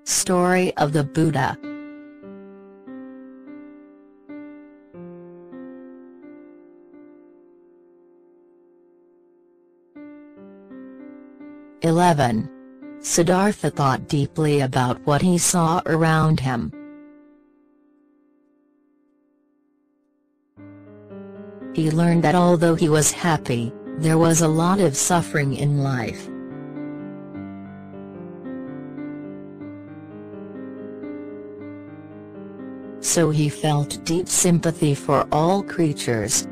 Story of the Buddha. Siddhartha thought deeply about what he saw around him. He learned that although he was happy, there was a lot of suffering in life. So he felt deep sympathy for all creatures.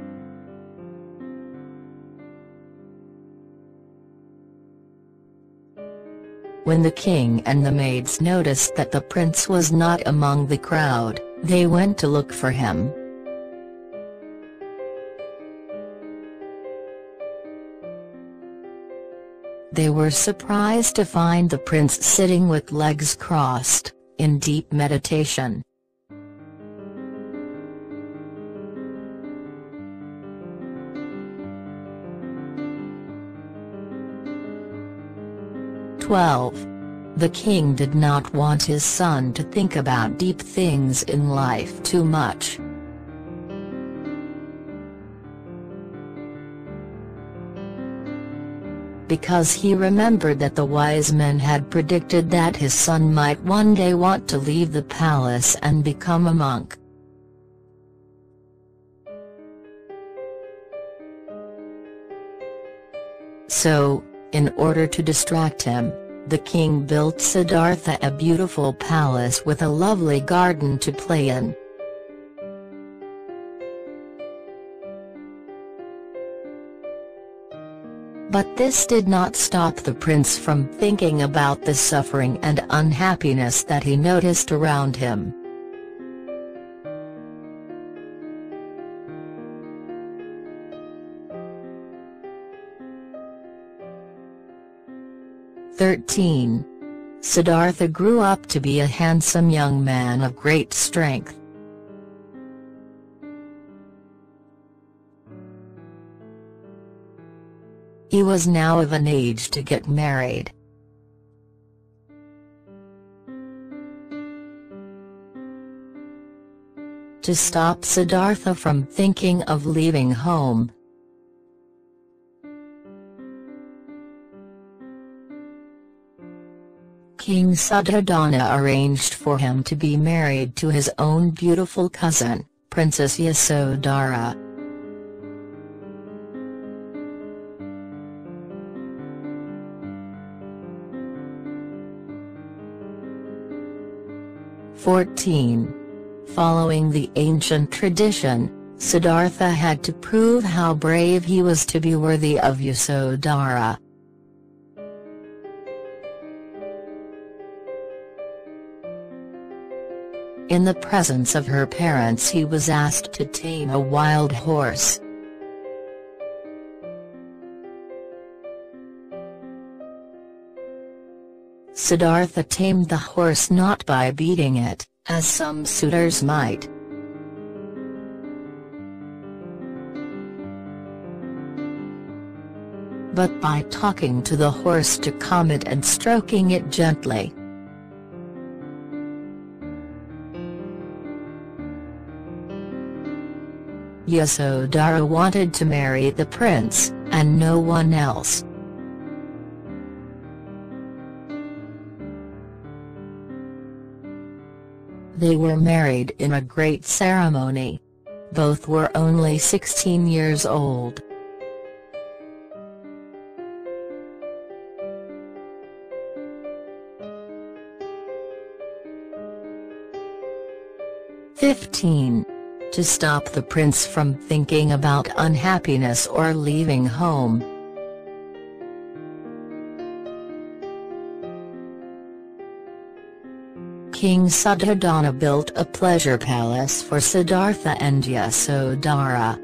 When the king and the maids noticed that the prince was not among the crowd, they went to look for him. They were surprised to find the prince sitting with legs crossed, in deep meditation. The king did not want his son to think about deep things in life too much. Because he remembered that the wise men had predicted that his son might one day want to leave the palace and become a monk. So, in order to distract him, the king built Siddhartha a beautiful palace with a lovely garden to play in. But this did not stop the prince from thinking about the suffering and unhappiness that he noticed around him. Siddhartha grew up to be a handsome young man of great strength. He was now of an age to get married. To stop Siddhartha from thinking of leaving home, King Siddhartha arranged for him to be married to his own beautiful cousin, Princess Yasodhara. Following the ancient tradition, Siddhartha had to prove how brave he was to be worthy of Yasodhara. In the presence of her parents, he was asked to tame a wild horse. Siddhartha tamed the horse not by beating it, as some suitors might, but by talking to the horse to calm it and stroking it gently. Yasodhara wanted to marry the prince, and no one else. They were married in a great ceremony. Both were only 16 years old. To stop the prince from thinking about unhappiness or leaving home, King Siddhartha built a pleasure palace for Siddhartha and Yasodhara.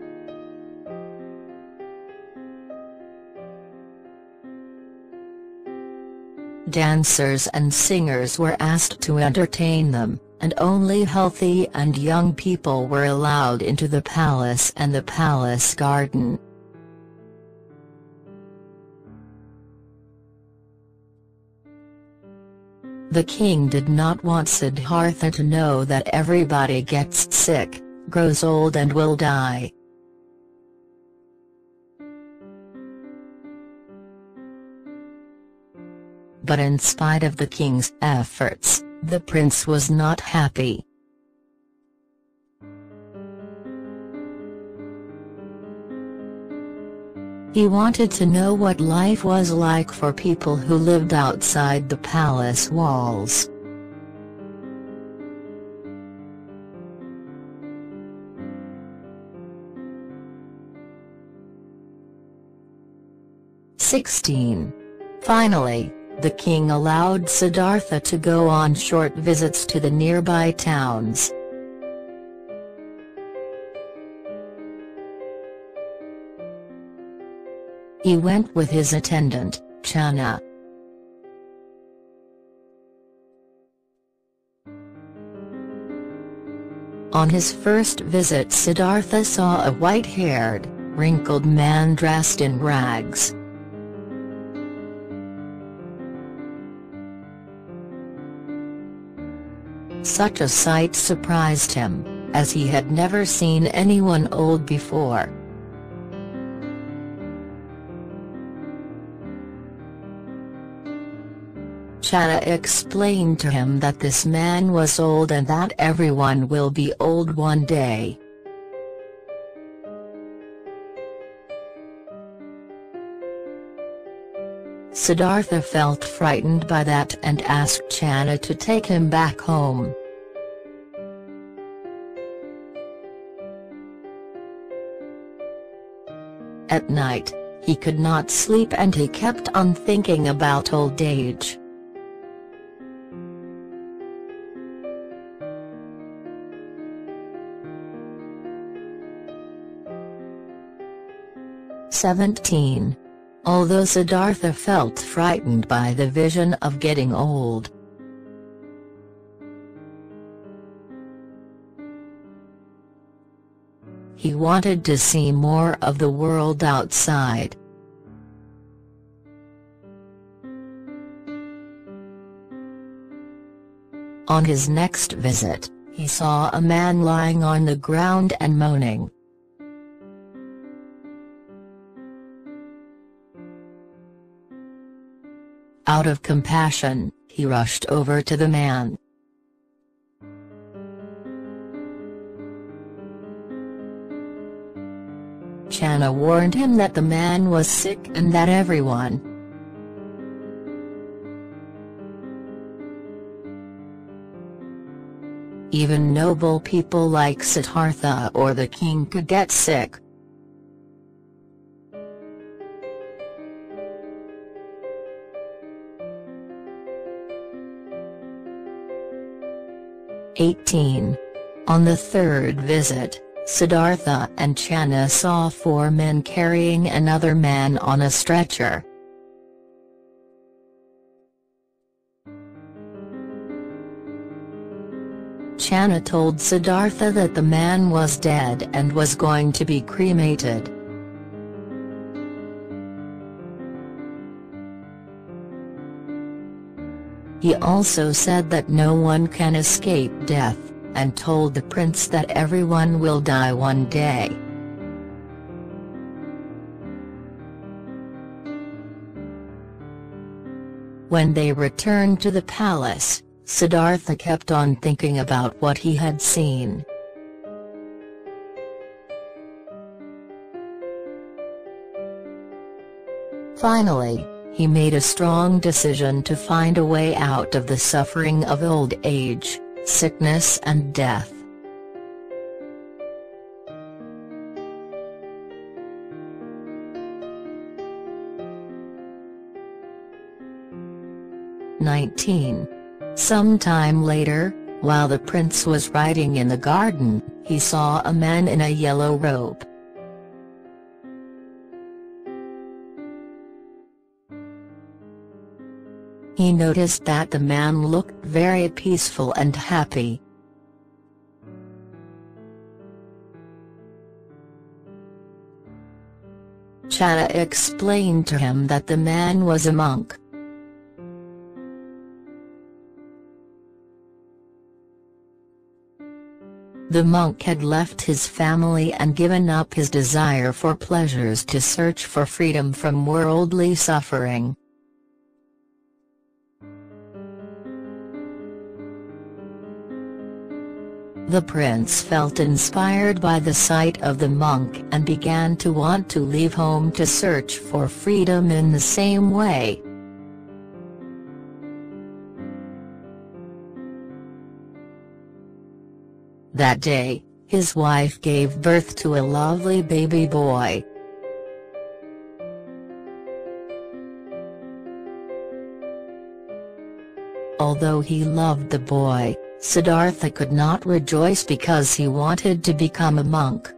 Dancers and singers were asked to entertain them, and only healthy and young people were allowed into the palace and the palace garden. The king did not want Siddhartha to know that everybody gets sick, grows old and will die. But in spite of the king's efforts, the prince was not happy. He wanted to know what life was like for people who lived outside the palace walls. Finally, the king allowed Siddhartha to go on short visits to the nearby towns. He went with his attendant, Channa. On his first visit, Siddhartha saw a white-haired, wrinkled man dressed in rags. Such a sight surprised him, as he had never seen anyone old before. Channa explained to him that this man was old and that everyone will be old one day. Siddhartha felt frightened by that and asked Channa to take him back home. At night, he could not sleep and he kept on thinking about old age. Although Siddhartha felt frightened by the vision of getting old, he wanted to see more of the world outside. On his next visit, he saw a man lying on the ground and moaning. Out of compassion, he rushed over to the man. Channa warned him that the man was sick and that everyone, even noble people like Siddhartha or the king, could get sick. On the third visit, Siddhartha and Channa saw 4 men carrying another man on a stretcher. Channa told Siddhartha that the man was dead and was going to be cremated. He also said that no one can escape death, and told the prince that everyone will die one day. When they returned to the palace, Siddhartha kept on thinking about what he had seen. Finally, he made a strong decision to find a way out of the suffering of old age, sickness and death. Some time later, while the prince was riding in the garden, he saw a man in a yellow robe. He noticed that the man looked very peaceful and happy. Channa explained to him that the man was a monk. The monk had left his family and given up his desire for pleasures to search for freedom from worldly suffering. The prince felt inspired by the sight of the monk and began to want to leave home to search for freedom in the same way. That day, his wife gave birth to a lovely baby boy. Although he loved the boy, Siddhartha could not rejoice because he wanted to become a monk.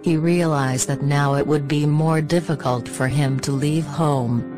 He realized that now it would be more difficult for him to leave home.